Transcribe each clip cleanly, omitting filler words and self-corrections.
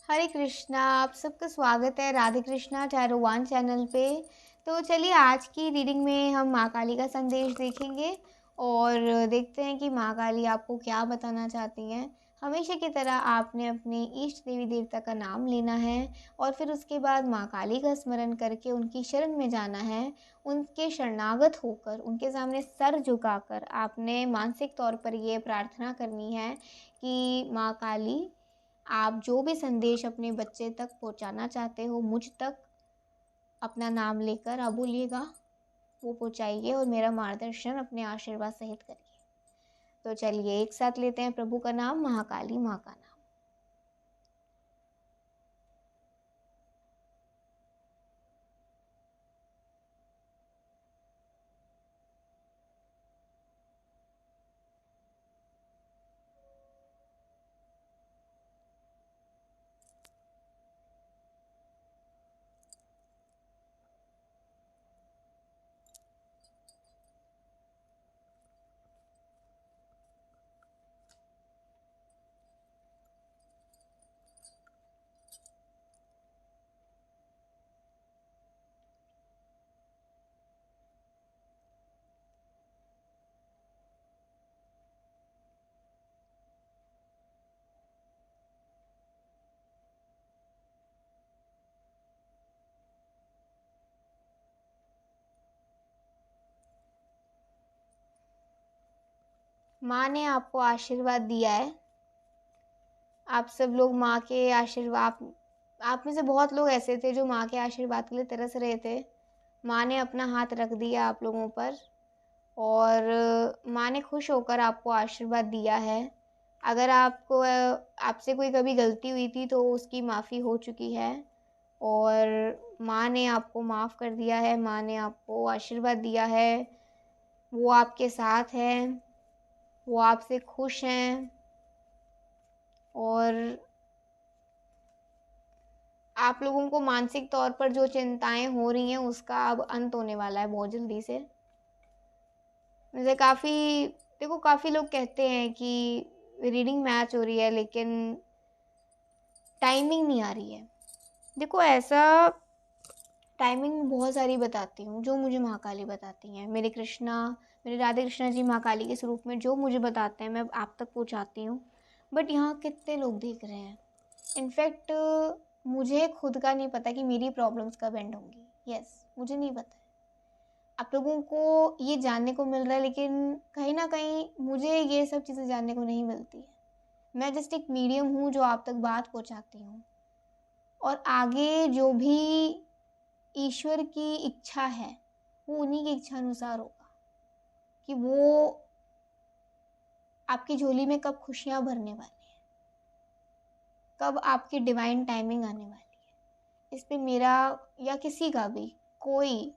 हरे कृष्णा। आप सबका स्वागत है Radhe Krishna tarot one channel पे। तो चलिए आज की रीडिंग में हम माँ काली का संदेश देखेंगे और देखते हैं कि माँ काली आपको क्या बताना चाहती हैं। हमेशा की तरह आपने अपने इष्ट देवी देवता का नाम लेना है और फिर उसके बाद माँ काली का स्मरण करके उनकी शरण में जाना है। उनके शरणागत होकर उनके सामने सर झुकाकर आपने मानसिक तौर पर ये प्रार्थना करनी है कि माँ काली, आप जो भी संदेश अपने बच्चे तक पहुंचाना चाहते हो मुझ तक अपना नाम लेकर आप बोलिएगा, वो पहुंचाइए और मेरा मार्गदर्शन अपने आशीर्वाद सहित करिए। तो चलिए एक साथ लेते हैं प्रभु का नाम, महाकाली माँ का नाम। माँ ने आपको आशीर्वाद दिया है। आप सब लोग माँ के आशीर्वाद, आप में से बहुत लोग ऐसे थे जो माँ के आशीर्वाद के लिए तरस रहे थे। माँ ने अपना हाथ रख दिया आप लोगों पर और माँ ने खुश होकर आपको आशीर्वाद दिया है। अगर आपको आपसे कोई कभी गलती हुई थी तो उसकी माफ़ी हो चुकी है और माँ ने आपको माफ़ कर दिया है। माँ ने आपको आशीर्वाद दिया है। वो आपके साथ है, वो आपसे खुश हैं और आप लोगों को मानसिक तौर पर जो चिंताएं हो रही हैं उसका अब अंत होने वाला है बहुत जल्दी से। मुझे काफ़ी लोग कहते हैं कि रीडिंग मैच हो रही है लेकिन टाइमिंग नहीं आ रही है। देखो, ऐसा टाइमिंग बहुत सारी बताती हूँ जो मुझे महाकाली बताती हैं। मेरे कृष्णा, मेरे राधे कृष्णा जी महाकाली के स्वरूप में जो मुझे बताते हैं मैं आप तक पहुँचाती हूँ। बट यहाँ कितने लोग देख रहे हैं। इनफैक्ट मुझे खुद का नहीं पता कि मेरी प्रॉब्लम्स कब एंड होंगी। यस, मुझे नहीं पता है। आप लोगों को ये जानने को मिल रहा है लेकिन कहीं ना कहीं मुझे ये सब चीज़ें जानने को नहीं मिलती है। मैं जस्ट एक मीडियम हूँ जो आप तक बात पहुँचाती हूँ और आगे जो भी ईश्वर की इच्छा है वो उन्हीं की इच्छा अनुसार होगा कि वो आपकी झोली में कब खुशियाँ भरने वाली है, कब आपकी डिवाइन टाइमिंग आने वाली है। इस पे मेरा या किसी का भी कोई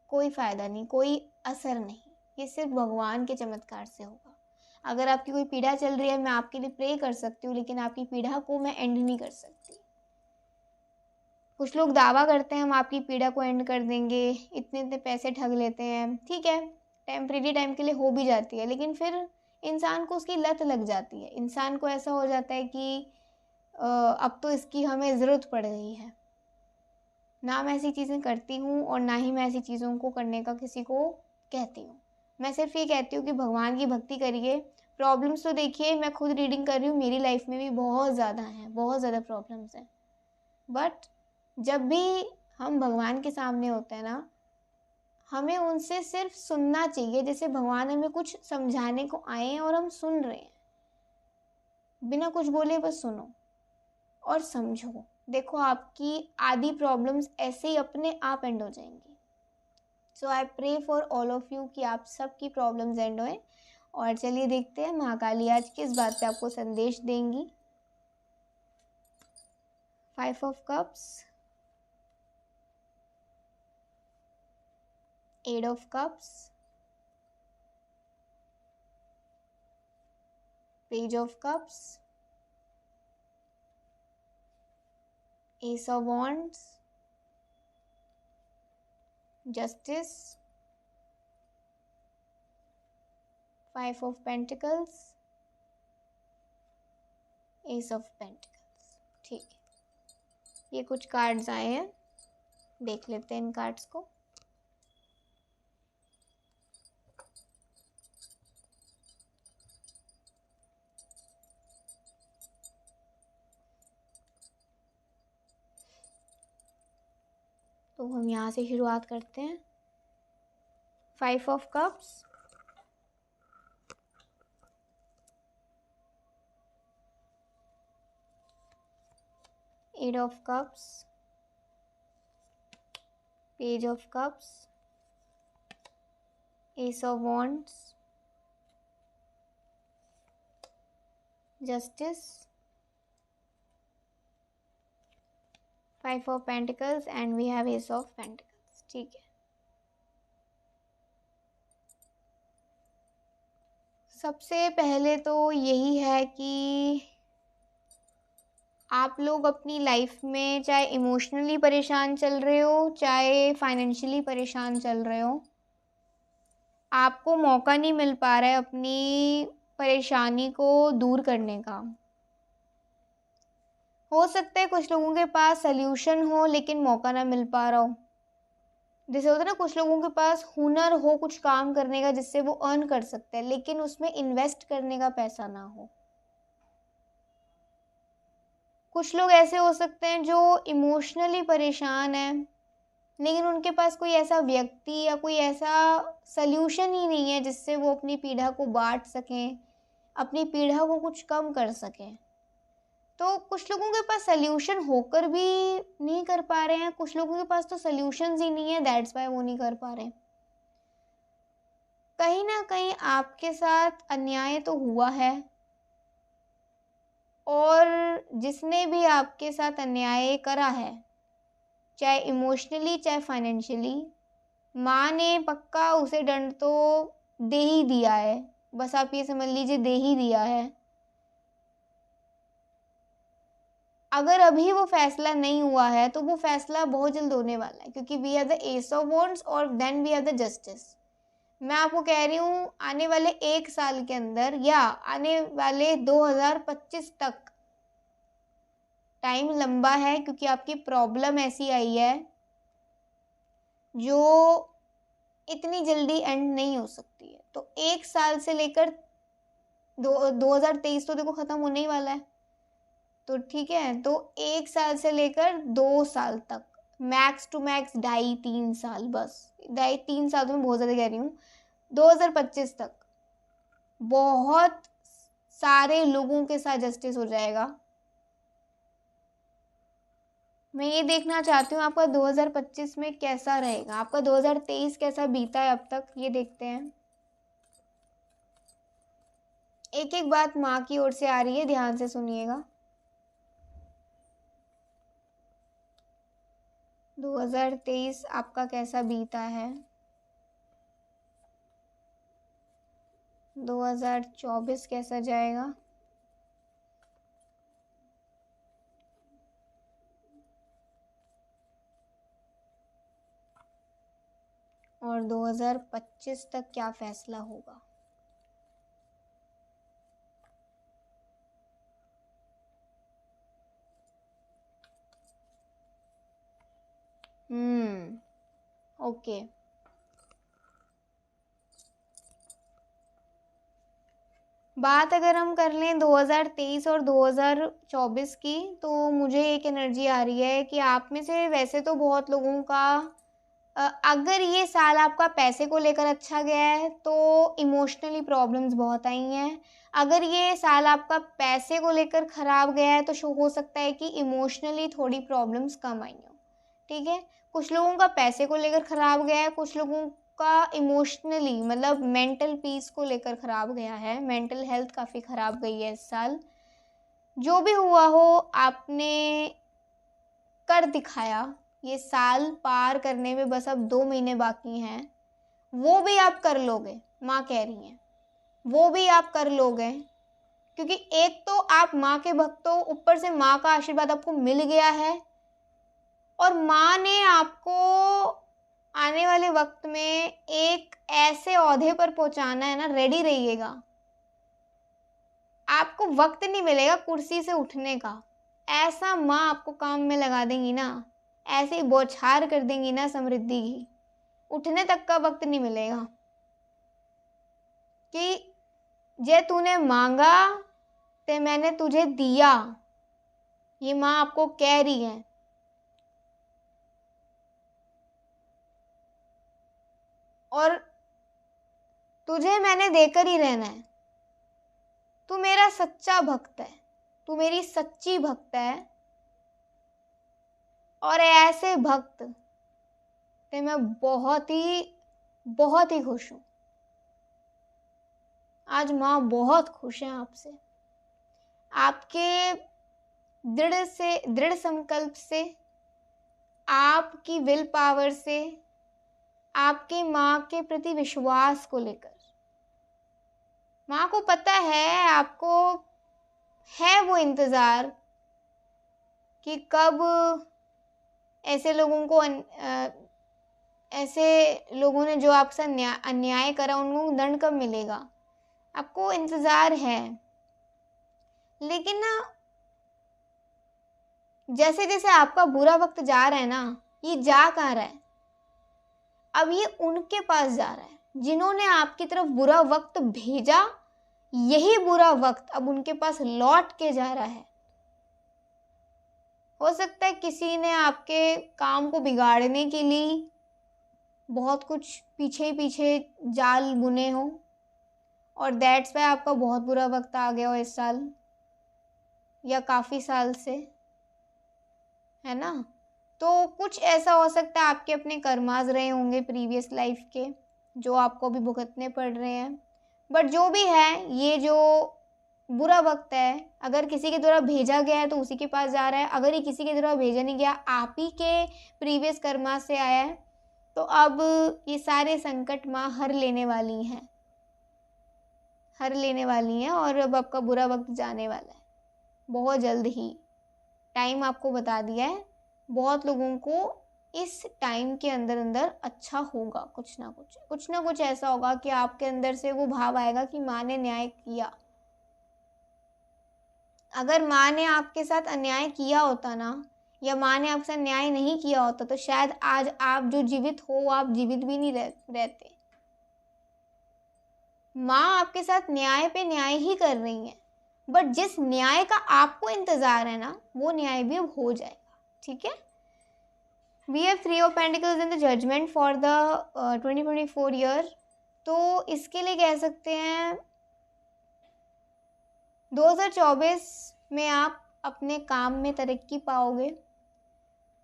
कोई फ़ायदा नहीं, कोई असर नहीं। ये सिर्फ भगवान के चमत्कार से होगा। अगर आपकी कोई पीड़ा चल रही है मैं आपके लिए प्रे कर सकती हूँ लेकिन आपकी पीड़ा को मैं एंड नहीं कर सकती। कुछ लोग दावा करते हैं हम आपकी पीड़ा को एंड कर देंगे, इतने इतने पैसे ठग लेते हैं। ठीक है, टेम्परेरी टाइम के लिए हो भी जाती है लेकिन फिर इंसान को उसकी लत लग जाती है। इंसान को ऐसा हो जाता है कि अब तो इसकी हमें ज़रूरत पड़ गई है। ना मैं ऐसी चीज़ें करती हूँ और ना ही मैं ऐसी चीज़ों को करने का किसी को कहती हूँ। मैं सिर्फ ये कहती हूँ कि भगवान की भक्ति करिए। प्रॉब्लम्स तो देखिए, मैं खुद रीडिंग कर रही हूँ, मेरी लाइफ में भी बहुत ज़्यादा हैं, बहुत ज़्यादा प्रॉब्लम्स हैं। बट जब भी हम भगवान के सामने होते हैं ना, हमें उनसे सिर्फ सुनना चाहिए। जैसे भगवान हमें कुछ समझाने को आए हैं और हम सुन रहे हैं, बिना कुछ बोले बस सुनो और समझो। देखो, आपकी आधी प्रॉब्लम्स ऐसे ही अपने आप एंड हो जाएंगी। So I pray for all of you कि आप सबकी प्रॉब्लम्स एंड होए। और चलिए देखते हैं महाकाली आज किस बात पे आपको संदेश देंगी। 5 of cups, 8 of cups, page of cups, S of wands, justice, 5 of pentacles, S of pentacles. ठीक है, ये कुछ कार्ड्स आए हैं, देख लेते हैं इन कार्ड्स को। तो हम यहाँ से शुरुआत करते हैं। 5 of cups, 8 of cups, page of cups, ace of wands, justice, 5 of pentacles and we have ace of pentacles। ठीक है, सबसे पहले तो यही है कि आप लोग अपनी लाइफ में चाहे इमोशनली परेशान चल रहे हो, चाहे फाइनेंशियली परेशान चल रहे हो, आपको मौका नहीं मिल पा रहा है अपनी परेशानी को दूर करने का। हो सकता है कुछ लोगों के पास सल्यूशन हो लेकिन मौका ना मिल पा रहा हो। जैसे होता है ना, कुछ लोगों के पास हुनर हो कुछ काम करने का जिससे वो अर्न कर सकते हैं, लेकिन उसमें इन्वेस्ट करने का पैसा ना हो। कुछ लोग ऐसे हो सकते हैं जो इमोशनली परेशान हैं, लेकिन उनके पास कोई ऐसा व्यक्ति या कोई ऐसा सल्यूशन ही नहीं है जिससे वो अपनी पीड़ा को बांट सकें, अपनी पीड़ा को कुछ कम कर सकें। तो कुछ लोगों के पास सल्यूशन होकर भी नहीं कर पा रहे हैं, कुछ लोगों के पास तो सल्यूशंस ही नहीं है, दैट्स वाई वो नहीं कर पा रहे। कहीं ना कहीं आपके साथ अन्याय तो हुआ है, और जिसने भी आपके साथ अन्याय करा है, चाहे इमोशनली चाहे फाइनेंशियली, माँ ने पक्का उसे दंड तो दे ही दिया है। बस आप ये समझ लीजिए, दे ही दिया है। अगर अभी वो फैसला नहीं हुआ है तो वो फैसला बहुत जल्द होने वाला है, क्योंकि we have the ace of wands और then we have the justice. मैं आपको कह रही हूँ, आने वाले 1 साल के अंदर या आने वाले 2025 तक, टाइम लंबा है क्योंकि आपकी प्रॉब्लम ऐसी आई है जो इतनी जल्दी एंड नहीं हो सकती है। तो 1 साल से लेकर 2023 तो देखो ख़त्म होने ही वाला है, तो ठीक है, तो 1 साल से लेकर 2 साल तक, मैक्स टू मैक्स 2.5-3 साल, बस 2.5-3 साल तो मैं बहुत ज़्यादा कह रही हूँ, 2025 तक बहुत सारे लोगों के साथ जस्टिस हो जाएगा। मैं ये देखना चाहती हूँ आपका 2025 में कैसा रहेगा, आपका 2023 कैसा बीता है अब तक, ये देखते हैं। एक एक बात माँ की ओर से आ रही है, ध्यान से सुनिएगा। 2023 आपका कैसा बीता है, 2024 कैसा जाएगा, और 2025 तक क्या फैसला होगा। ओके, बात अगर हम कर लें 2023 और 2024 की, तो मुझे एक एनर्जी आ रही है कि आप में से वैसे तो बहुत लोगों का, अगर ये साल आपका पैसे को लेकर अच्छा गया है तो इमोशनली प्रॉब्लम्स बहुत आई हैं। अगर ये साल आपका पैसे को लेकर ख़राब गया है तो हो सकता है कि इमोशनली थोड़ी प्रॉब्लम्स कम आई हो। ठीक है, कुछ लोगों का पैसे को लेकर ख़राब गया है, कुछ लोगों का इमोशनली मतलब मेंटल पीस को लेकर ख़राब गया है, मेंटल हेल्थ काफ़ी ख़राब गई है इस साल। जो भी हुआ हो, आपने कर दिखाया। ये साल पार करने में बस अब 2 महीने बाकी हैं, वो भी आप कर लोगे, माँ कह रही हैं, वो भी आप कर लोगे, क्योंकि एक तो आप माँ के भक्त हो, ऊपर से माँ का आशीर्वाद आपको मिल गया है, और माँ ने आपको आने वाले वक्त में एक ऐसे ओहदे पर पहुंचाना है ना, रेडी रहिएगा। आपको वक्त नहीं मिलेगा कुर्सी से उठने का, ऐसा माँ आपको काम में लगा देंगी ना, ऐसे ही बौछार कर देंगी ना समृद्धि की, उठने तक का वक्त नहीं मिलेगा। कि जे तूने मांगा ते मैंने तुझे दिया, ये माँ आपको कह रही है। और तुझे मैंने देकर ही रहना है। तू मेरा सच्चा भक्त है, तू मेरी सच्ची भक्त है, और ऐसे भक्त ते मैं बहुत ही खुश हूँ। आज माँ बहुत खुश है आपसे, आपके दृढ़ संकल्प से, आपकी विल पावर से, आपके माँ के प्रति विश्वास को लेकर। माँ को पता है, आपको है वो इंतज़ार कि कब ऐसे लोगों ने जो आपसे अन्याय करा, उनको दंड कब मिलेगा। आपको इंतज़ार है। लेकिन ना, जैसे जैसे आपका बुरा वक्त जा रहा है ना, ये जा कहाँ रहा है, अब ये उनके पास जा रहा है जिन्होंने आपकी तरफ बुरा वक्त भेजा। यही बुरा वक्त अब उनके पास लौट के जा रहा है। हो सकता है किसी ने आपके काम को बिगाड़ने के लिए बहुत कुछ पीछे पीछे जाल बुने हो, और दैट्स वाई आपका बहुत बुरा वक्त आ गया हो इस साल या काफ़ी साल से, है ना। तो कुछ ऐसा हो सकता है, आपके अपने कर्माज रहे होंगे प्रीवियस लाइफ के, जो आपको भी भुगतने पड़ रहे हैं। बट जो भी है, ये जो बुरा वक्त है, अगर किसी के द्वारा भेजा गया है तो उसी के पास जा रहा है। अगर ये किसी के द्वारा भेजा नहीं गया, आप ही के प्रीवियस कर्मा से आया है, तो अब ये सारे संकट माँ हर लेने वाली हैं, और अब आपका बुरा वक्त जाने वाला है बहुत जल्द ही। टाइम आपको बता दिया है। बहुत लोगों को इस टाइम के अंदर अच्छा होगा, कुछ ना कुछ ऐसा होगा कि आपके अंदर से वो भाव आएगा कि माँ ने न्याय किया। अगर माँ ने आपके साथ अन्याय किया होता ना, या माँ ने आपके साथ न्याय नहीं किया होता, तो शायद आज आप जो जीवित हो, आप जीवित भी नहीं रहते। माँ आपके साथ न्याय पे न्याय ही कर रही है, बट जिस न्याय का आपको इंतजार है ना, वो न्याय भी अब हो जाएगा। ठीक है। We have 3 of Pentacles in the judgment for the 2024 year. तो इसके लिए कह सकते हैं 2024 में आप अपने काम में तरक्की पाओगे,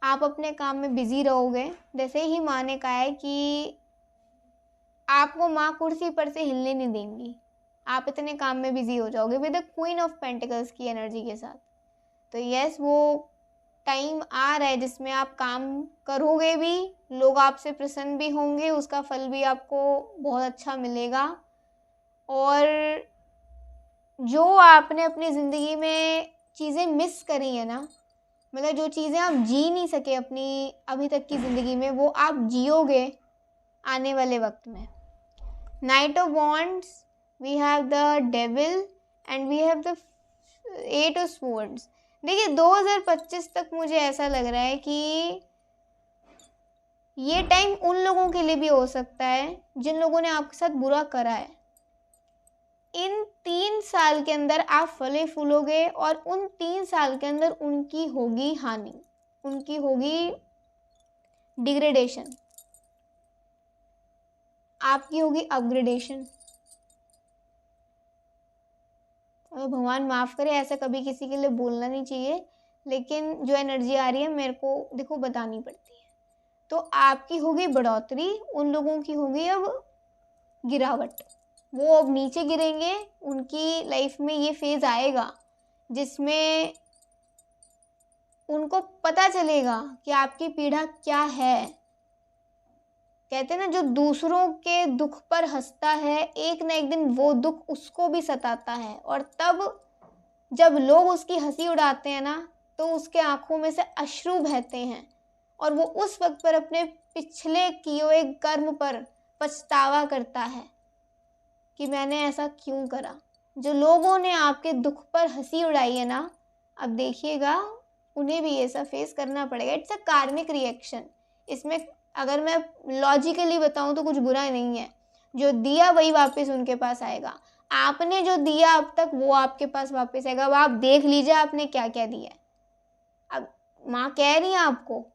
आप अपने काम में बिजी रहोगे। जैसे ही माँ ने कहा है कि आपको माँ कुर्सी पर से हिलने नहीं देंगी, आप इतने काम में बिजी हो जाओगे with the queen of pentacles की एनर्जी के साथ। तो यस, वो टाइम आ रहा है जिसमें आप काम करोगे भी, लोग आपसे प्रसन्न भी होंगे, उसका फल भी आपको बहुत अच्छा मिलेगा। और जो आपने अपनी ज़िंदगी में चीज़ें मिस करी है ना, मतलब जो चीज़ें आप जी नहीं सके अपनी अभी तक की ज़िंदगी में, वो आप जियोगे आने वाले वक्त में। Knight of wands, we have the devil and we have the 8 of swords. देखिए 2025 तक मुझे ऐसा लग रहा है कि ये टाइम उन लोगों के लिए भी हो सकता है जिन लोगों ने आपके साथ बुरा करा है। इन 3 साल के अंदर आप फले फूलोगे, और उन 3 साल के अंदर उनकी होगी हानि, उनकी होगी डिग्रेडेशन, आपकी होगी अपग्रेडेशन। और भगवान माफ़ करे, ऐसा कभी किसी के लिए बोलना नहीं चाहिए, लेकिन जो एनर्जी आ रही है मेरे को देखो बतानी पड़ती है। तो आपकी होगी बढ़ोतरी, उन लोगों की होगी अब गिरावट। वो अब नीचे गिरेंगे। उनकी लाइफ में ये फेज़ आएगा जिसमें उनको पता चलेगा कि आपकी पीड़ा क्या है। कहते हैं ना, जो दूसरों के दुख पर हंसता है, एक ना एक दिन वो दुख उसको भी सताता है। और तब जब लोग उसकी हंसी उड़ाते हैं ना, तो उसके आंखों में से अश्रु बहते हैं, और वो उस वक्त पर अपने पिछले किए हुए कर्म पर पछतावा करता है कि मैंने ऐसा क्यों करा। जो लोगों ने आपके दुख पर हंसी उड़ाई है ना, अब देखिएगा उन्हें भी ये सब फेस करना पड़ेगा। इट्स अ कार्मिक रिएक्शन। इसमें अगर मैं लॉजिकली बताऊं तो कुछ बुरा नहीं है। जो दिया वही वापस उनके पास आएगा। आपने जो दिया अब तक वो आपके पास वापस आएगा। अब आप देख लीजिए आपने क्या क्या दिया है। अब माँ कह रही है आपको,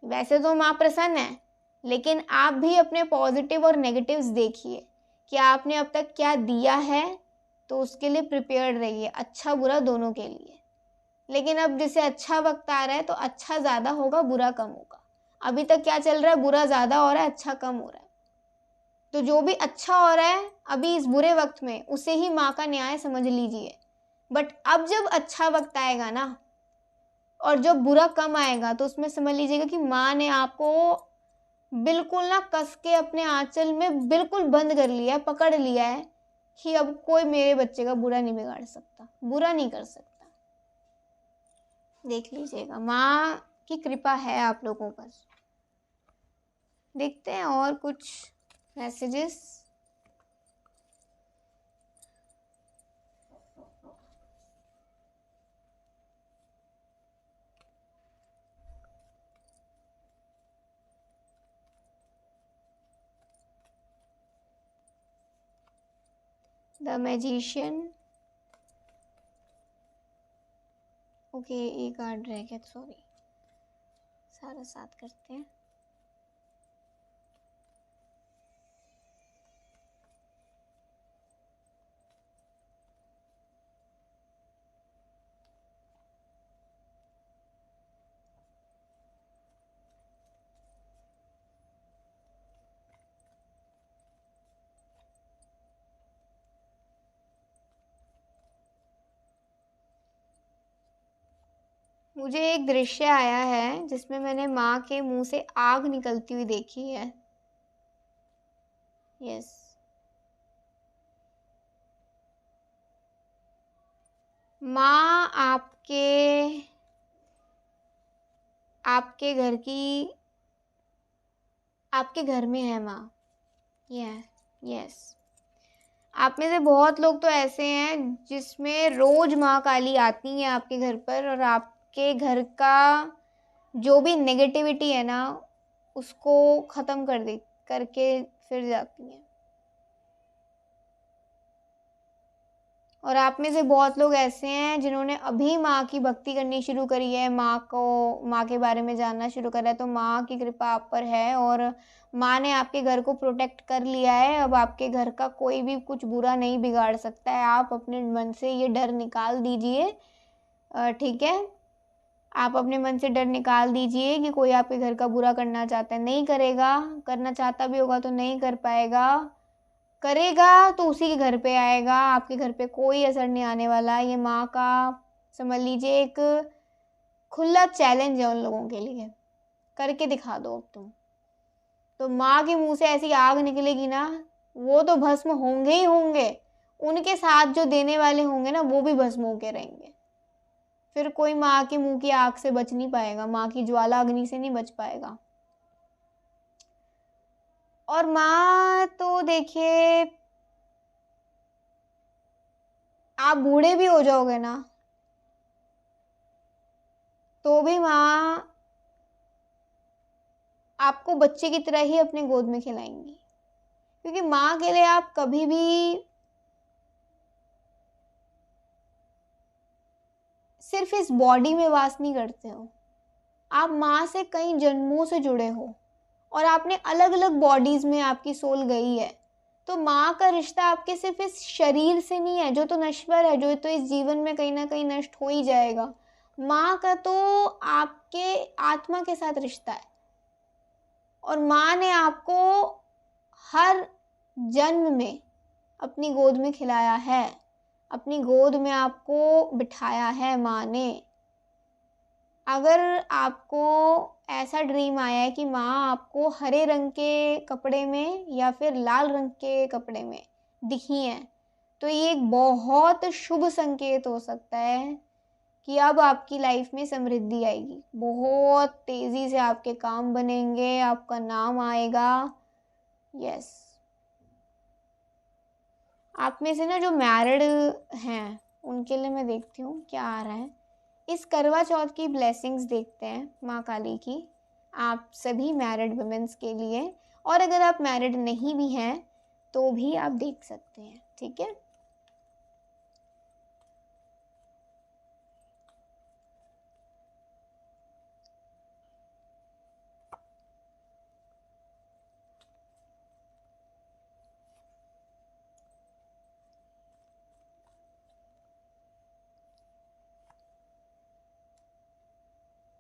वैसे तो माँ प्रसन्न है, लेकिन आप भी अपने पॉजिटिव और नेगेटिव्स देखिए कि आपने अब तक क्या दिया है, तो उसके लिए प्रिपेयर्ड रहिए, अच्छा बुरा दोनों के लिए। लेकिन अब जैसे अच्छा वक्त आ रहा है तो अच्छा ज़्यादा होगा, बुरा कम होगा। अभी तक क्या चल रहा है, बुरा ज़्यादा हो रहा है, अच्छा कम हो रहा है। तो जो भी अच्छा हो रहा है अभी इस बुरे वक्त में, उसे ही माँ का न्याय समझ लीजिए। बट अब जब अच्छा वक्त आएगा ना, और जब बुरा कम आएगा, तो उसमें समझ लीजिएगा कि माँ ने आपको बिल्कुल ना कस के अपने आंचल में बिल्कुल बंद कर लिया है, पकड़ लिया है कि अब कोई मेरे बच्चे का बुरा नहीं बिगाड़ सकता, बुरा नहीं कर सकता। देख लीजिएगा माँ की कृपा है आप लोगों पर। देखते हैं और कुछ मैसेजेस। द मैजिशियन, ओके एक कार्ड रह गया, सॉरी, सारा साथ करते हैं। मुझे एक दृश्य आया है जिसमें मैंने माँ के मुंह से आग निकलती हुई देखी है। यस, माँ आपके घर की, आपके घर में है माँ। यस, आप में से बहुत लोग तो ऐसे हैं जिसमें रोज माँ काली आती हैं आपके घर पर, और आपके घर का जो भी नेगेटिविटी है ना, उसको ख़त्म करके फिर जाती हैं। और आप में से बहुत लोग ऐसे हैं जिन्होंने अभी माँ की भक्ति करनी शुरू करी है, माँ के बारे में जानना शुरू करा है। तो माँ की कृपा आप पर है, और माँ ने आपके घर को प्रोटेक्ट कर लिया है। अब आपके घर का कोई भी कुछ बुरा नहीं बिगाड़ सकता है। आप अपने मन से ये डर निकाल दीजिए, ठीक है? आप अपने मन से डर निकाल दीजिए कि कोई आपके घर का बुरा करना चाहता है, नहीं करेगा। करना चाहता भी होगा तो नहीं कर पाएगा, करेगा तो उसी के घर पे आएगा, आपके घर पे कोई असर नहीं आने वाला। ये माँ का समझ लीजिए एक खुला चैलेंज है उन लोगों के लिए, करके दिखा दो अब तुम। तो माँ के मुंह से ऐसी आग निकलेगी ना, वो तो भस्म होंगे ही होंगे, उनके साथ जो देने वाले होंगे ना वो भी भस्म होके रहेंगे। फिर कोई माँ के मुंह की आग से बच नहीं पाएगा, माँ की ज्वाला अग्नि से नहीं बच पाएगा। और माँ तो देखिए, आप बूढ़े भी हो जाओगे ना तो भी माँ आपको बच्चे की तरह ही अपने गोद में खिलाएंगी, क्योंकि माँ के लिए आप कभी भी सिर्फ इस बॉडी में वास नहीं करते हो, आप माँ से कई जन्मों से जुड़े हो, और आपने अलग अलग बॉडीज में आपकी सोल गई है। तो माँ का रिश्ता आपके सिर्फ इस शरीर से नहीं है जो तो नश्वर है, जो तो इस जीवन में कहीं ना कहीं नष्ट हो ही जाएगा। माँ का तो आपके आत्मा के साथ रिश्ता है, और माँ ने आपको हर जन्म में अपनी गोद में खिलाया है, अपनी गोद में आपको बिठाया है माँ ने। अगर आपको ऐसा ड्रीम आया है कि माँ आपको हरे रंग के कपड़े में या फिर लाल रंग के कपड़े में दिखी हैं, तो ये एक बहुत शुभ संकेत हो सकता है कि अब आपकी लाइफ में समृद्धि आएगी, बहुत तेज़ी से आपके काम बनेंगे, आपका नाम आएगा। यस, आप में से ना जो मैरिड हैं उनके लिए मैं देखती हूँ क्या आ रहा है। इस करवा चौथ की ब्लेसिंग्स देखते हैं माँ काली की आप सभी मैरिड वुमेन्स के लिए, और अगर आप मैरिड नहीं भी हैं तो भी आप देख सकते हैं, ठीक है।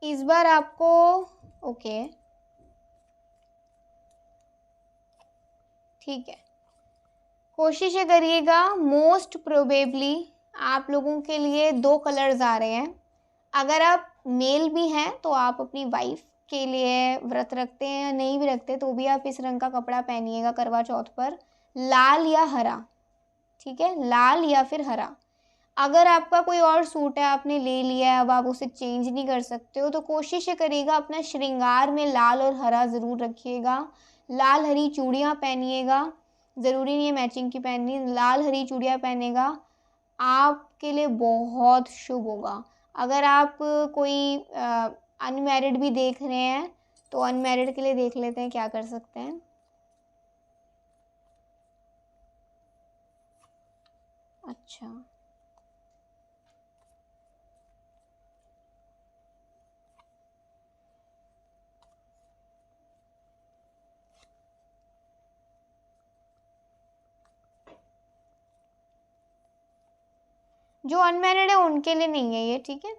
इस बार आपको ओके ठीक है, कोशिश ये करिएगा, मोस्ट प्रोबेबली आप लोगों के लिए 2 कलर्स आ रहे हैं। अगर आप मेल भी हैं तो आप अपनी वाइफ के लिए व्रत रखते हैं या नहीं भी रखते तो भी आप इस रंग का कपड़ा पहनिएगा करवा चौथ पर, लाल या हरा, ठीक है, लाल या फिर हरा। अगर आपका कोई और सूट है आपने ले लिया है, अब आप उसे चेंज नहीं कर सकते हो, तो कोशिश ये करिएगा अपना श्रृंगार में लाल और हरा ज़रूर रखिएगा। लाल हरी चूड़ियाँ पहनिएगा, ज़रूरी नहीं है मैचिंग की पहननी, लाल हरी चूड़ियाँ पहनेगा आपके लिए बहुत शुभ होगा। अगर आप कोई अनमैरिड भी देख रहे हैं तो अनमैरिड के लिए देख लेते हैं क्या कर सकते हैं। अच्छा, जो अनमैरिड है उनके लिए नहीं है ये, ठीक है,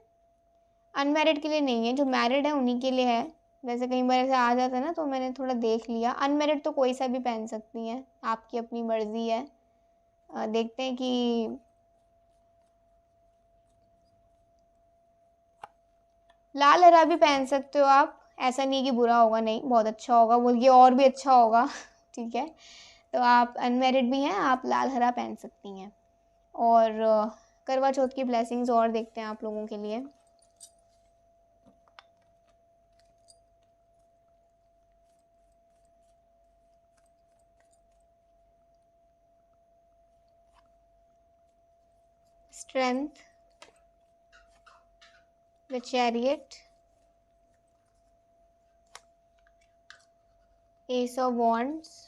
अनमैरिड के लिए नहीं है, जो मैरिड है उन्हीं के लिए है। वैसे कई बार ऐसे आ जाता है ना तो मैंने थोड़ा देख लिया, अनमैरिड तो कोई सा भी पहन सकती हैं, आपकी अपनी मर्जी है। देखते हैं कि लाल हरा भी पहन सकते हो आप, ऐसा नहीं है कि बुरा होगा, नहीं बहुत अच्छा होगा, बल्कि और भी अच्छा होगा ठीक है। तो आप अनमैरिड भी हैं, आप लाल हरा पहन सकती हैं। और करवा चौथ की ब्लेसिंग्स और देखते हैं आप लोगों के लिए। Strength, the chariot, S of wands,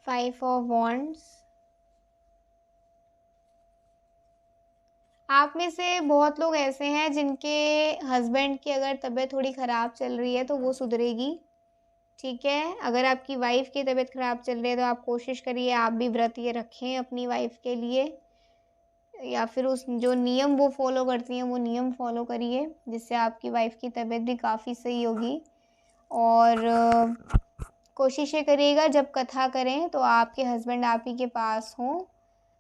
5 of wands. आप में से बहुत लोग ऐसे हैं जिनके हस्बैंड की अगर तबीयत थोड़ी ख़राब चल रही है तो वो सुधरेगी, ठीक है। अगर आपकी वाइफ़ की तबीयत ख़राब चल रही है तो आप कोशिश करिए आप भी व्रत ये रखें अपनी वाइफ़ के लिए, या फिर उस जो नियम वो फॉलो करती हैं वो नियम फॉलो करिए, जिससे आपकी वाइफ़ की तबीयत भी काफ़ी सही होगी। और कोशिश ये करिएगा जब कथा करें तो आपके हस्बैंड आप ही के पास हों,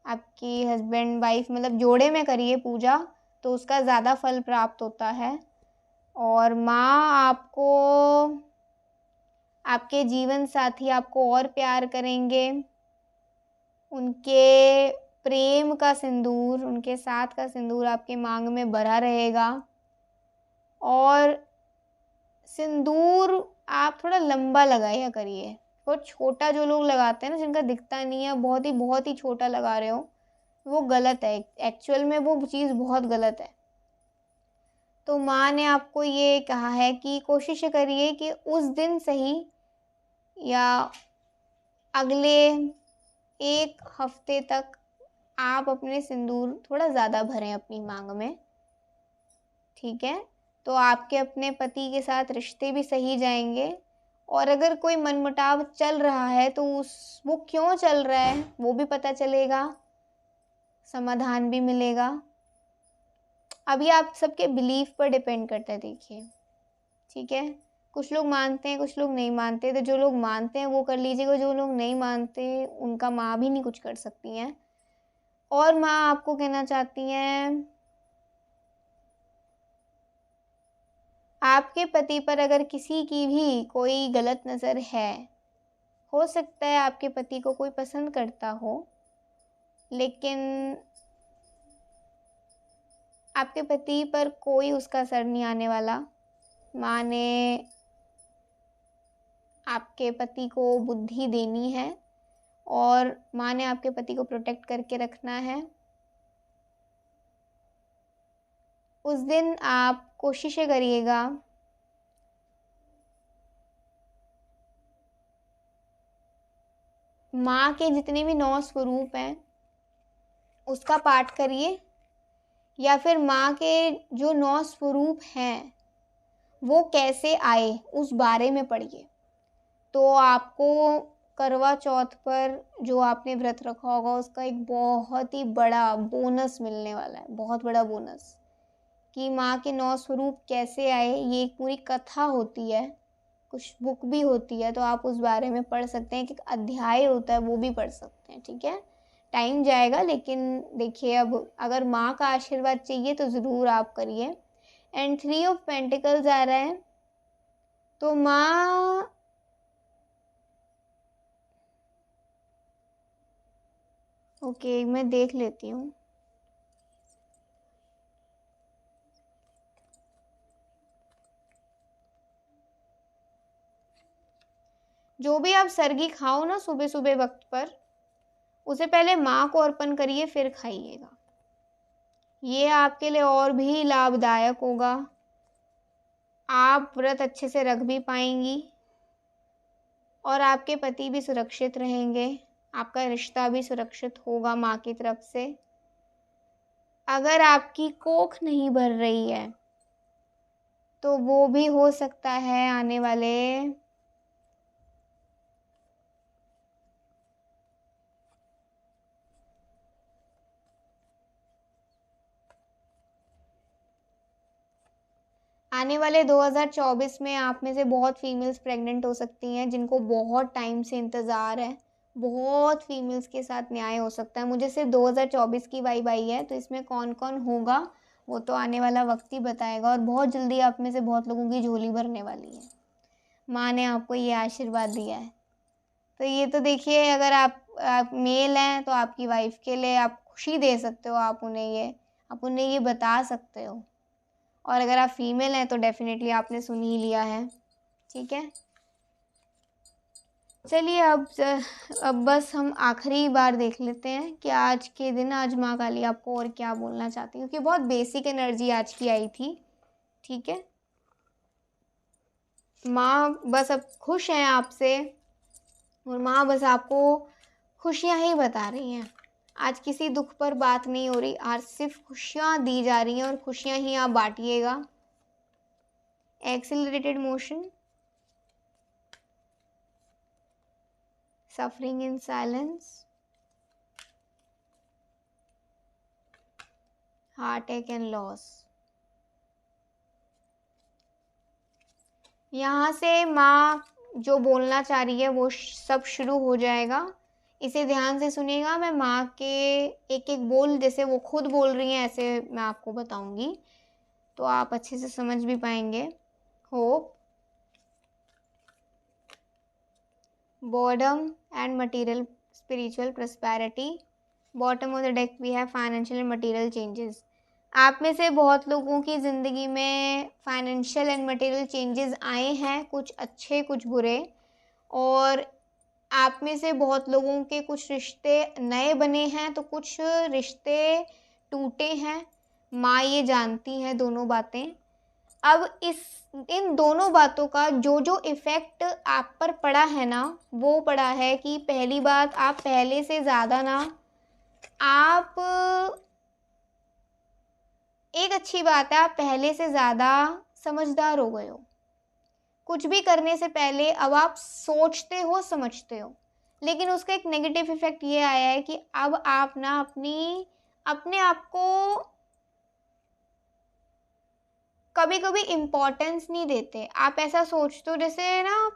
आपकी हस्बैंड वाइफ मतलब जोड़े में करिए पूजा, तो उसका ज़्यादा फल प्राप्त होता है। और माँ आपको, आपके जीवन साथी आपको और प्यार करेंगे, उनके प्रेम का सिंदूर, उनके साथ का सिंदूर आपके मांग में भरा रहेगा। और सिंदूर आप थोड़ा लंबा लगाया करिए, और छोटा जो लोग लगाते हैं ना जिनका दिखता नहीं है, बहुत ही छोटा लगा रहे हो, वो गलत है, एक्चुअल में वो चीज़ बहुत गलत है। तो माँ ने आपको ये कहा है कि कोशिश करिए कि उस दिन सही या अगले 1 हफ्ते तक आप अपने सिंदूर थोड़ा ज़्यादा भरें अपनी मांग में, ठीक है। तो आपके अपने पति के साथ रिश्ते भी सही जाएंगे। और अगर कोई मनमुटाव चल रहा है तो वो क्यों चल रहा है वो भी पता चलेगा, समाधान भी मिलेगा। अभी आप सबके बिलीफ पर डिपेंड करता है, देखिए, ठीक है। कुछ लोग मानते हैं, कुछ लोग नहीं मानते, तो जो लोग मानते हैं वो कर लीजिएगा, जो लोग नहीं मानते उनका माँ भी नहीं कुछ कर सकती हैं। और माँ आपको कहना चाहती हैं, आपके पति पर अगर किसी की भी कोई गलत नज़र है, हो सकता है आपके पति को कोई पसंद करता हो, लेकिन आपके पति पर कोई उसका असर नहीं आने वाला। माँ ने आपके पति को बुद्धि देनी है और माँ ने आपके पति को प्रोटेक्ट करके रखना है। उस दिन आप कोशिशें करिएगा माँ के जितने भी 9 स्वरूप हैं उसका पाठ करिए, या फिर माँ के जो 9 स्वरूप हैं वो कैसे आए उस बारे में पढ़िए। तो आपको करवा चौथ पर जो आपने व्रत रखा होगा उसका एक बहुत ही बड़ा बोनस मिलने वाला है, बहुत बड़ा बोनस, कि माँ के 9 स्वरूप कैसे आए। ये एक पूरी कथा होती है, कुछ बुक भी होती है, तो आप उस बारे में पढ़ सकते हैं। एक अध्याय होता है वो भी पढ़ सकते हैं, ठीक है। टाइम जाएगा, लेकिन देखिए अब अगर माँ का आशीर्वाद चाहिए तो ज़रूर आप करिए। एंड 3 ऑफ पेंटिकल्स आ रहा है, तो माँ ओके मैं देख लेती हूँ। जो भी आप सरगी खाओ ना सुबह सुबह वक्त पर, उसे पहले माँ को अर्पण करिए फिर खाइएगा। ये आपके लिए और भी लाभदायक होगा। आप व्रत अच्छे से रख भी पाएंगी और आपके पति भी सुरक्षित रहेंगे, आपका रिश्ता भी सुरक्षित होगा माँ की तरफ से। अगर आपकी कोख नहीं भर रही है तो वो भी हो सकता है आने वाले 2024 में आप में से बहुत फीमेल्स प्रेग्नेंट हो सकती हैं जिनको बहुत टाइम से इंतज़ार है। बहुत फीमेल्स के साथ न्याय हो सकता है। मुझे सिर्फ 2024 की वाइब आई है, तो इसमें कौन कौन होगा वो तो आने वाला वक्त ही बताएगा। और बहुत जल्दी आप में से बहुत लोगों की झोली भरने वाली है। माँ ने आपको ये आशीर्वाद दिया है। तो ये तो देखिए, अगर आप मेल हैं तो आपकी वाइफ के लिए आप खुशी दे सकते हो, आप उन्हें ये बता सकते हो। और अगर आप फीमेल हैं तो डेफिनेटली आपने सुन ही लिया है, ठीक है। चलिए अब बस हम आखिरी बार देख लेते हैं कि आज के दिन आज माँ काली आपको और क्या बोलना चाहती है, क्योंकि बहुत बेसिक एनर्जी आज की आई थी, ठीक है। माँ बस अब खुश हैं आपसे, और माँ बस आपको खुशियाँ ही बता रही हैं। आज किसी दुख पर बात नहीं हो रही, आज सिर्फ खुशियाँ दी जा रही हैं और खुशियाँ ही आप बांटिएगा। Accelerated motion, suffering in silence, heartache and loss। यहाँ से माँ जो बोलना चाह रही है वो सब शुरू हो जाएगा। इसे ध्यान से सुनिएगा। मैं माँ के एक एक बोल जैसे वो खुद बोल रही हैं ऐसे मैं आपको बताऊंगी, तो आप अच्छे से समझ भी पाएंगे। Hope, boredom and material spiritual prosperity। bottom of the deck we have financial and material changes। आप में से बहुत लोगों की ज़िंदगी में फाइनेंशियल एंड मटेरियल चेंजेस आए हैं, कुछ अच्छे कुछ बुरे। और आप में से बहुत लोगों के कुछ रिश्ते नए बने हैं तो कुछ रिश्ते टूटे हैं। माँ ये जानती हैं दोनों बातें। अब इन दोनों बातों का जो जो इफ़ेक्ट आप पर पड़ा है ना, वो पड़ा है कि पहली बात, आप पहले से ज़्यादा ना, आप एक अच्छी बात है, आप पहले से ज़्यादा समझदार हो गए हो। कुछ भी करने से पहले अब आप सोचते हो, समझते हो। लेकिन उसका एक नेगेटिव इफ़ेक्ट ये आया है कि अब आप ना अपने आप को कभी कभी इम्पोर्टेंस नहीं देते। आप ऐसा सोचते हो जैसे ना,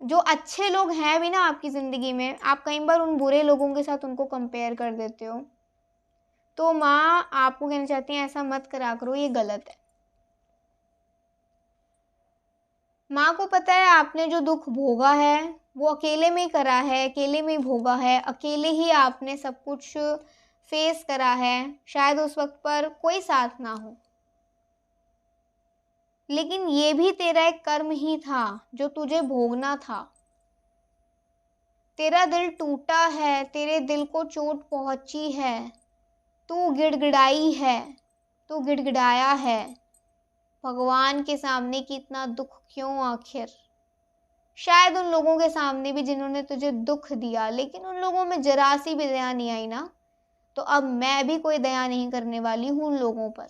जो अच्छे लोग हैं भी ना आपकी ज़िंदगी में, आप कई बार उन बुरे लोगों के साथ उनको कंपेयर कर देते हो। तो माँ आपको कहना चाहती हैं ऐसा मत करा करो, ये गलत है। माँ को पता है आपने जो दुख भोगा है वो अकेले में ही करा है, अकेले में ही भोगा है, अकेले ही आपने सब कुछ फेस करा है। शायद उस वक्त पर कोई साथ ना हो, लेकिन ये भी तेरा एक कर्म ही था जो तुझे भोगना था। तेरा दिल टूटा है, तेरे दिल को चोट पहुंची है, तू गिड़गिड़ाई है, तू गिड़गिड़ाया है, भगवान के सामने कि इतना दुख क्यों आखिर। शायद उन लोगों के सामने भी जिन्होंने तुझे दुख दिया, लेकिन उन लोगों में जरा सी भी दया नहीं आई ना, तो अब मैं भी कोई दया नहीं करने वाली हूँ उन लोगों पर।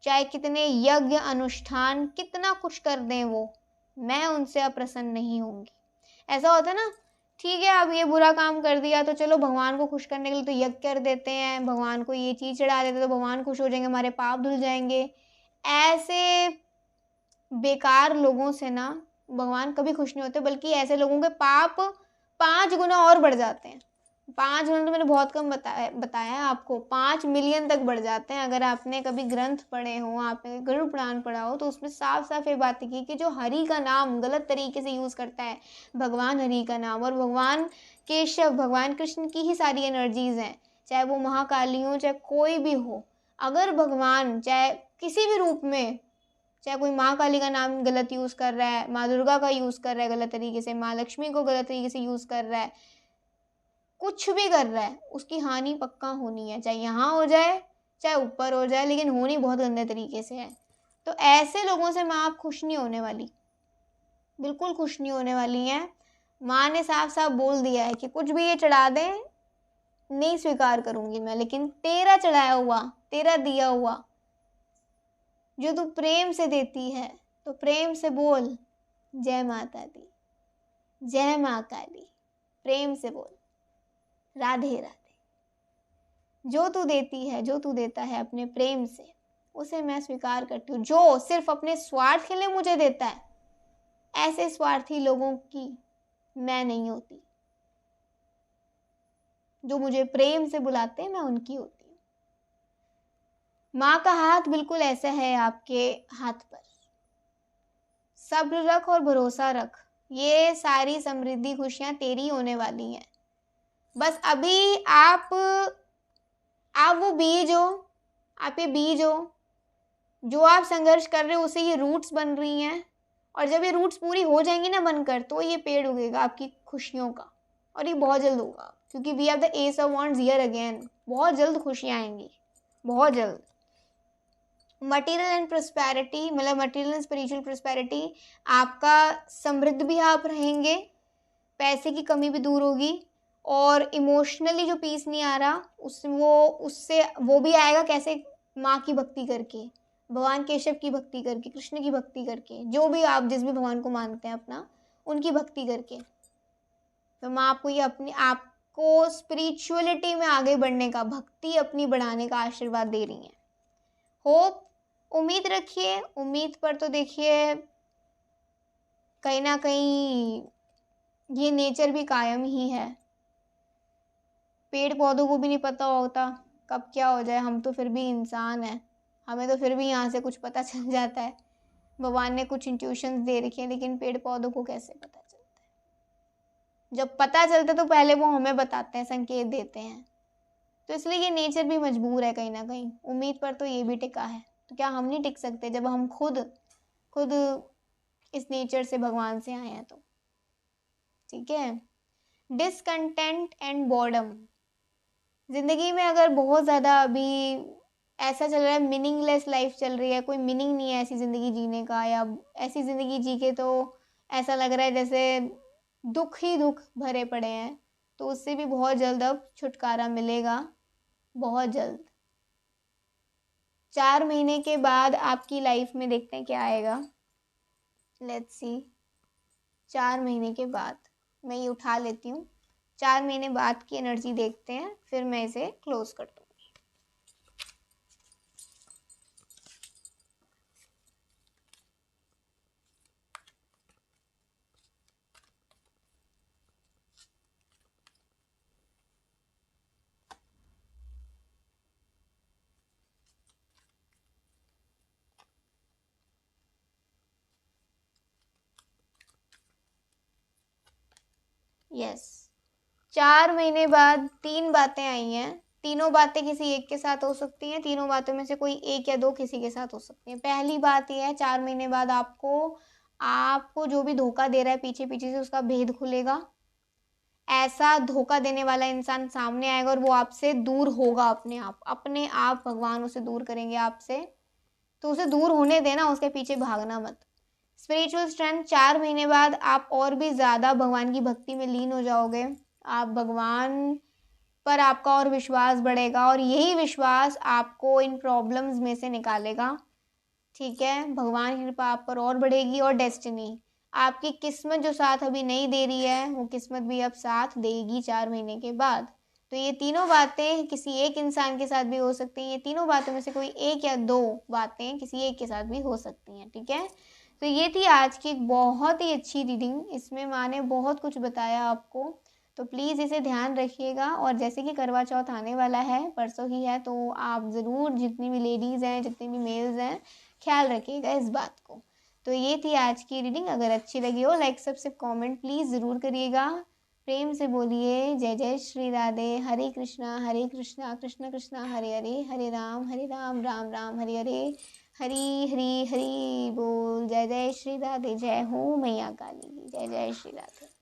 चाहे कितने यज्ञ अनुष्ठान कितना कुछ कर दें वो, मैं उनसे अप्रसन्न नहीं होंगी। ऐसा होता है ना, ठीक है अब ये बुरा काम कर दिया तो चलो भगवान को खुश करने के लिए तो यज्ञ कर देते हैं, भगवान को ये चीज़ चढ़ा देते तो भगवान खुश हो जाएंगे, हमारे पाप धुल जाएंगे। ऐसे बेकार लोगों से ना भगवान कभी खुश नहीं होते, बल्कि ऐसे लोगों के पाप 5 गुना और बढ़ जाते हैं। 5 गुना तो मैंने बहुत कम बताया है आपको, 5 मिलियन तक बढ़ जाते हैं। अगर आपने कभी ग्रंथ पढ़े हो, आपने गरुड़ पुराण पढ़ा हो, तो उसमें साफ साफ ये बात की कि जो हरि का नाम गलत तरीके से यूज़ करता है, भगवान हरि का नाम, और भगवान केशव भगवान कृष्ण की ही सारी एनर्जीज़ हैं, चाहे वो महाकाली हो चाहे कोई भी हो, अगर भगवान चाहे किसी भी रूप में, चाहे कोई माँ काली का नाम गलत यूज़ कर रहा है, माँ दुर्गा का यूज़ कर रहा है गलत तरीके से, माँ लक्ष्मी को गलत तरीके से यूज़ कर रहा है, कुछ भी कर रहा है, उसकी हानि पक्का होनी है, चाहे यहाँ हो जाए चाहे ऊपर हो जाए, लेकिन होनी बहुत गंदे तरीके से है। तो ऐसे लोगों से माँ आप खुश नहीं होने वाली, बिल्कुल खुश नहीं होने वाली हैं। माँ ने साफ साफ बोल दिया है कि कुछ भी ये चढ़ा दें नहीं स्वीकार करूँगी मैं, लेकिन तेरा चढ़ाया हुआ, तेरा दिया हुआ जो तू प्रेम से देती है, तो प्रेम से बोल जय माता दी, जय माँ काली, प्रेम से बोल राधे राधे। जो तू देती है, जो तू देता है अपने प्रेम से, उसे मैं स्वीकार करती हूँ। जो सिर्फ अपने स्वार्थ के लिए मुझे देता है, ऐसे स्वार्थी लोगों की मैं नहीं होती। जो मुझे प्रेम से बुलाते हैं मैं उनकी होती हूँ। माँ का हाथ बिल्कुल ऐसा है आपके हाथ पर, सब्र रख और भरोसा रख, ये सारी समृद्धि खुशियाँ तेरी होने वाली हैं। बस अभी आप वो बीज हो, आप ये बीज हो, जो आप संघर्ष कर रहे हो उसे ये रूट्स बन रही हैं, और जब ये रूट्स पूरी हो जाएंगी ना बनकर, तो ये पेड़ उगेगा आपकी खुशियों का, और ये बहुत जल्द होगा, क्योंकि we have the ace of wands here again. बहुत जल्द खुशियाँ आएंगी, बहुत जल्द। मटेरियल एंड प्रॉस्पेरिटी, मतलब मटेरियल एंड स्पिरिचुअल प्रॉस्पेरिटी, आपका समृद्ध भी आप रहेंगे, पैसे की कमी भी दूर होगी, और इमोशनली जो पीस नहीं आ रहा उससे वो भी आएगा। कैसे? माँ की भक्ति करके, भगवान केशव की भक्ति करके, कृष्ण की भक्ति करके, जो भी आप जिस भी भगवान को मानते हैं अपना, उनकी भक्ति करके। तो माँ आपको ये अपने आपको स्पिरिचुअलिटी में आगे बढ़ने का, भक्ति अपनी बढ़ाने का आशीर्वाद दे रही हैं। होप, उम्मीद रखिए, उम्मीद पर तो देखिए कहीं ना कहीं ये नेचर भी कायम ही है। पेड़ पौधों को भी नहीं पता होता कब क्या हो जाए, हम तो फिर भी इंसान हैं, हमें तो फिर भी यहाँ से कुछ पता चल जाता है। भगवान ने कुछ इंट्यूशंस दे रखे हैं, लेकिन पेड़ पौधों को कैसे पता चलता है? जब पता चलता तो पहले वो हमें बताते हैं, संकेत देते हैं। तो इसलिए ये नेचर भी मजबूर है कहीं ना कहीं, उम्मीद पर तो ये भी टिका है। तो क्या हम नहीं टिक सकते जब हम खुद इस नेचर से, भगवान से आए हैं तो? ठीक है। डिसकंटेंट एंड बॉर्डम, ज़िंदगी में अगर बहुत ज़्यादा अभी ऐसा चल रहा है, मीनिंगलेस लाइफ चल रही है, कोई मीनिंग नहीं है ऐसी ज़िंदगी जीने का, या ऐसी ज़िंदगी जी के तो ऐसा लग रहा है जैसे दुख ही दुख भरे पड़े हैं, तो उससे भी बहुत जल्द अब छुटकारा मिलेगा, बहुत जल्द। 4 महीने के बाद आपकी लाइफ में देखते हैं क्या आएगा। लेट्स सी, 4 महीने के बाद मैं ये उठा लेती हूँ, 4 महीने बाद की एनर्जी देखते हैं, फिर मैं इसे क्लोज कर दूँगी। यस, 4 महीने बाद 3 बातें आई हैं, तीनों बातें किसी एक के साथ हो सकती हैं, तीनों बातों में से कोई एक या दो किसी के साथ हो सकती हैं। पहली बात यह है, 4 महीने बाद आपको जो भी धोखा दे रहा है पीछे पीछे से, उसका भेद खुलेगा। ऐसा धोखा देने वाला इंसान सामने आएगा और वो आपसे दूर होगा अपने आप भगवान उसे दूर करेंगे आपसे। तो उसे दूर होने देना, उसके पीछे भागना मत। स्पिरिचुअल स्ट्रेंथ 4 महीने बाद आप और भी ज़्यादा भगवान की भक्ति में लीन हो जाओगे। आप भगवान पर आपका और विश्वास बढ़ेगा और यही विश्वास आपको इन प्रॉब्लम्स में से निकालेगा। ठीक है, भगवान की कृपा आप पर और बढ़ेगी और डेस्टिनी, आपकी किस्मत जो साथ अभी नहीं दे रही है वो किस्मत भी अब साथ देगी 4 महीने के बाद। तो ये तीनों बातें किसी एक इंसान के साथ भी हो सकती हैं। ये तीनों बातों में से कोई एक या दो बातें किसी एक के साथ भी हो सकती हैं। ठीक है, तो ये थी आज की एक बहुत ही अच्छी रीडिंग। इसमें माँ ने बहुत कुछ बताया आपको, तो प्लीज़ इसे ध्यान रखिएगा। और जैसे कि करवा चौथ आने वाला है, परसों ही है, तो आप ज़रूर जितनी भी लेडीज़ हैं, जितने भी मेल्स हैं, ख्याल रखिएगा इस बात को। तो ये थी आज की रीडिंग। अगर अच्छी लगी हो, लाइक सब्सक्राइब कमेंट प्लीज़ ज़रूर करिएगा। प्रेम से बोलिए जय जय श्री राधे। हरे कृष्णा कृष्ण कृष्णा हरे हरे, हरे राम राम राम हरे हरे, हरी हरी हरी बोल। जय जय श्री राधे। जय हो मैया काली की। जय जय श्री राधे।